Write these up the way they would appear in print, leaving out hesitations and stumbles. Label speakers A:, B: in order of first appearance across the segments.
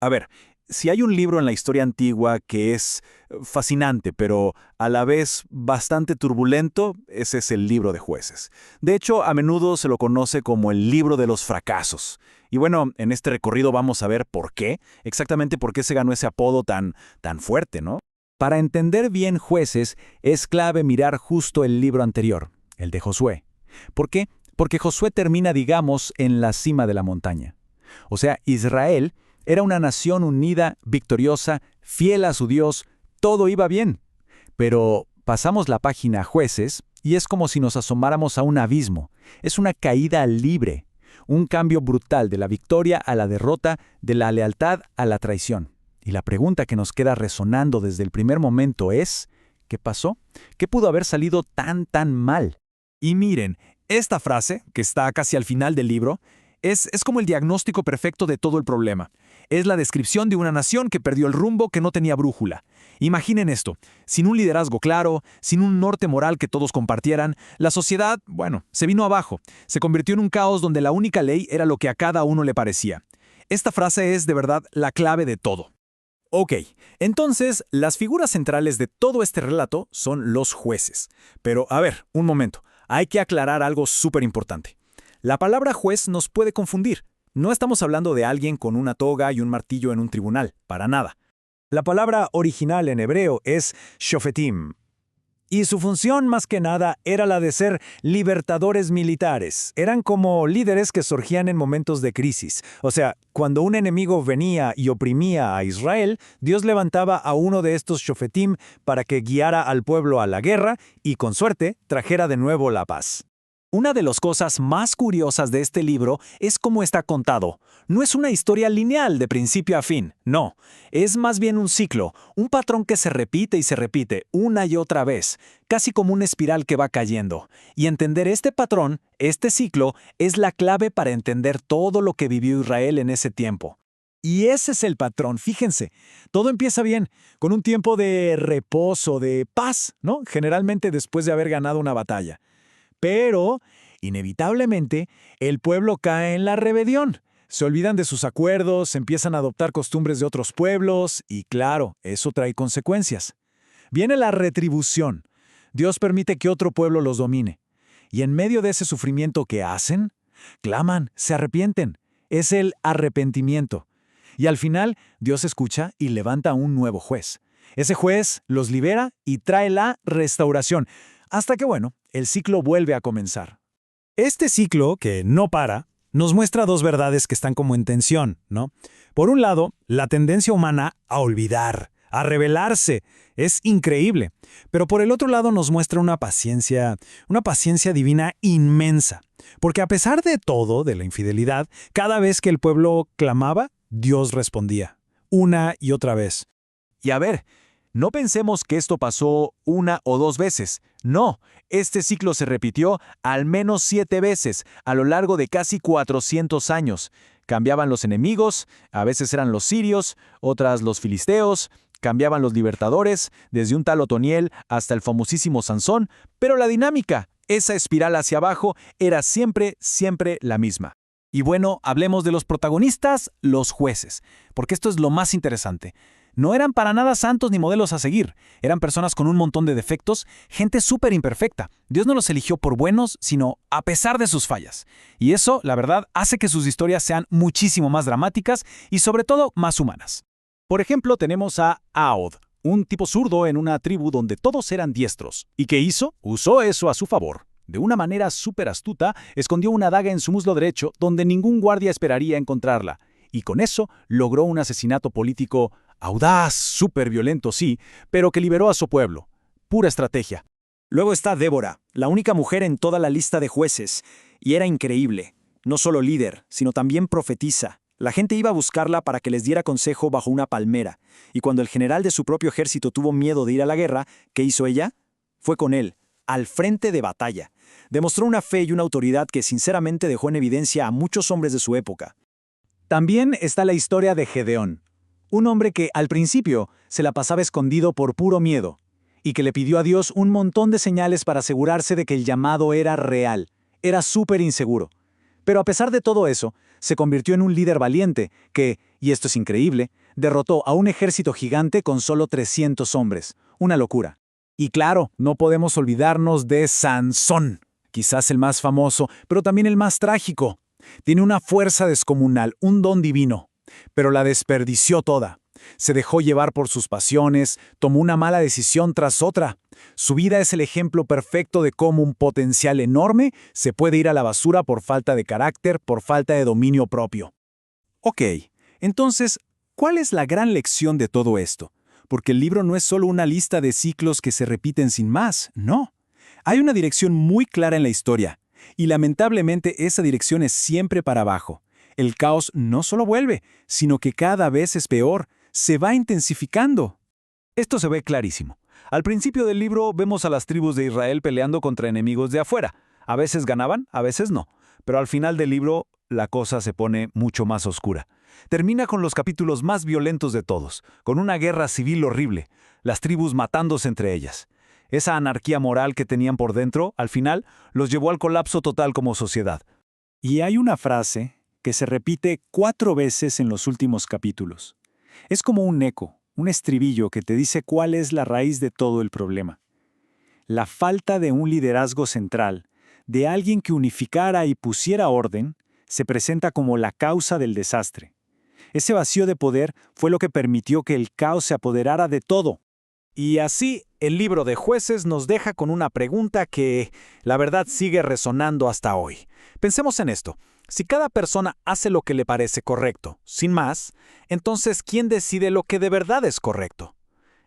A: A ver, si hay un libro en la historia antigua que es fascinante, pero a la vez bastante turbulento, ese es el libro de Jueces. De hecho, a menudo se lo conoce como el libro de los fracasos. Y bueno, en este recorrido vamos a ver por qué, exactamente por qué se ganó ese apodo tan fuerte, ¿no? Para entender bien Jueces, es clave mirar justo el libro anterior, el de Josué. ¿Por qué? Porque Josué termina, digamos, en la cima de la montaña. O sea, Israel era una nación unida, victoriosa, fiel a su Dios, todo iba bien. Pero pasamos la página a Jueces y es como si nos asomáramos a un abismo. Es una caída libre, un cambio brutal de la victoria a la derrota, de la lealtad a la traición. Y la pregunta que nos queda resonando desde el primer momento es, ¿qué pasó? ¿Qué pudo haber salido tan mal?
B: Y miren, esta frase, que está casi al final del libro, es como el diagnóstico perfecto de todo el problema. Es la descripción de una nación que perdió el rumbo, que no tenía brújula. Imaginen esto, sin un liderazgo claro, sin un norte moral que todos compartieran, la sociedad, bueno, se vino abajo. Se convirtió en un caos donde la única ley era lo que a cada uno le parecía. Esta frase es de verdad la clave de todo.
A: Ok, entonces las figuras centrales de todo este relato son los jueces. Pero a ver, un momento, hay que aclarar algo súper importante. La palabra juez nos puede confundir. No estamos hablando de alguien con una toga y un martillo en un tribunal, para nada. La palabra original en hebreo es shofetim, y su función más que nada era la de ser libertadores militares. Eran como líderes que surgían en momentos de crisis. O sea, cuando un enemigo venía y oprimía a Israel, Dios levantaba a uno de estos shofetim para que guiara al pueblo a la guerra y, con suerte, trajera de nuevo la paz. Una de las cosas más curiosas de este libro es cómo está contado. No es una historia lineal de principio a fin, no. Es más bien un ciclo, un patrón que se repite y se repite una y otra vez, casi como una espiral que va cayendo. Y entender este patrón, este ciclo, es la clave para entender todo lo que vivió Israel en ese tiempo. Y ese es el patrón, fíjense. Todo empieza bien, con un tiempo de reposo, de paz, ¿no? Generalmente después de haber ganado una batalla. Pero, inevitablemente, el pueblo cae en la rebelión. Se olvidan de sus acuerdos, empiezan a adoptar costumbres de otros pueblos y, claro, eso trae consecuencias. Viene la retribución. Dios permite que otro pueblo los domine. Y en medio de ese sufrimiento que hacen, claman, se arrepienten. Es el arrepentimiento. Y al final, Dios escucha y levanta a un nuevo juez. Ese juez los libera y trae la restauración. Hasta que, bueno, el ciclo vuelve a comenzar. Este ciclo, que no para, nos muestra dos verdades que están como en tensión, ¿no? Por un lado, la tendencia humana a olvidar, a rebelarse, es increíble. Pero por el otro lado nos muestra una paciencia divina inmensa. Porque a pesar de todo, de la infidelidad, cada vez que el pueblo clamaba, Dios respondía, una y otra vez. Y a ver, no pensemos que esto pasó una o dos veces. No, este ciclo se repitió al menos 7 veces a lo largo de casi 400 años. Cambiaban los enemigos, a veces eran los sirios, otras los filisteos, cambiaban los libertadores, desde un tal Otoniel hasta el famosísimo Sansón, pero la dinámica, esa espiral hacia abajo, era siempre la misma. Y bueno, hablemos de los protagonistas, los jueces, porque esto es lo más interesante. No eran para nada santos ni modelos a seguir. Eran personas con un montón de defectos, gente súper imperfecta. Dios no los eligió por buenos, sino a pesar de sus fallas. Y eso, la verdad, hace que sus historias sean muchísimo más dramáticas y sobre todo más humanas. Por ejemplo, tenemos a Aod, un tipo zurdo en una tribu donde todos eran diestros. ¿Y qué hizo? Usó eso a su favor. De una manera súper astuta, escondió una daga en su muslo derecho donde ningún guardia esperaría encontrarla. Y con eso logró un asesinato político audaz, súper violento, sí, pero que liberó a su pueblo. Pura estrategia. Luego está Débora, la única mujer en toda la lista de jueces, y era increíble. No solo líder, sino también profetisa. La gente iba a buscarla para que les diera consejo bajo una palmera, y cuando el general de su propio ejército tuvo miedo de ir a la guerra, ¿qué hizo ella? Fue con él, al frente de batalla. Demostró una fe y una autoridad que sinceramente dejó en evidencia a muchos hombres de su época. También está la historia de Gedeón. Un hombre que, al principio, se la pasaba escondido por puro miedo, y que le pidió a Dios un montón de señales para asegurarse de que el llamado era real. Era súper inseguro. Pero a pesar de todo eso, se convirtió en un líder valiente que, y esto es increíble, derrotó a un ejército gigante con solo 300 hombres. Una locura. Y claro, no podemos olvidarnos de Sansón, quizás el más famoso, pero también el más trágico. Tiene una fuerza descomunal, un don divino, pero la desperdició toda. Se dejó llevar por sus pasiones, tomó una mala decisión tras otra. Su vida es el ejemplo perfecto de cómo un potencial enorme se puede ir a la basura por falta de carácter, por falta de dominio propio.
B: Ok, entonces, ¿cuál es la gran lección de todo esto? Porque el libro no es solo una lista de ciclos que se repiten sin más, no. Hay una dirección muy clara en la historia, y lamentablemente esa dirección es siempre para abajo. El caos no solo vuelve, sino que cada vez es peor, se va intensificando. Esto se ve clarísimo. Al principio del libro vemos a las tribus de Israel peleando contra enemigos de afuera. A veces ganaban, a veces no. Pero al final del libro, la cosa se pone mucho más oscura. Termina con los capítulos más violentos de todos, con una guerra civil horrible, las tribus matándose entre ellas. Esa anarquía moral que tenían por dentro, al final, los llevó al colapso total como sociedad.
A: Y hay una frase que se repite 4 veces en los últimos capítulos. Es como un eco, un estribillo que te dice cuál es la raíz de todo el problema. La falta de un liderazgo central, de alguien que unificara y pusiera orden, se presenta como la causa del desastre. Ese vacío de poder fue lo que permitió que el caos se apoderara de todo.
B: Y así, el libro de Jueces nos deja con una pregunta que, la verdad, sigue resonando hasta hoy. Pensemos en esto. Si cada persona hace lo que le parece correcto, sin más, entonces, ¿quién decide lo que de verdad es correcto?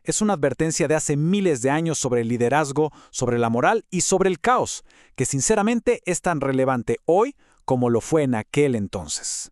B: Es una advertencia de hace miles de años sobre el liderazgo, sobre la moral y sobre el caos, que sinceramente es tan relevante hoy como lo fue en aquel entonces.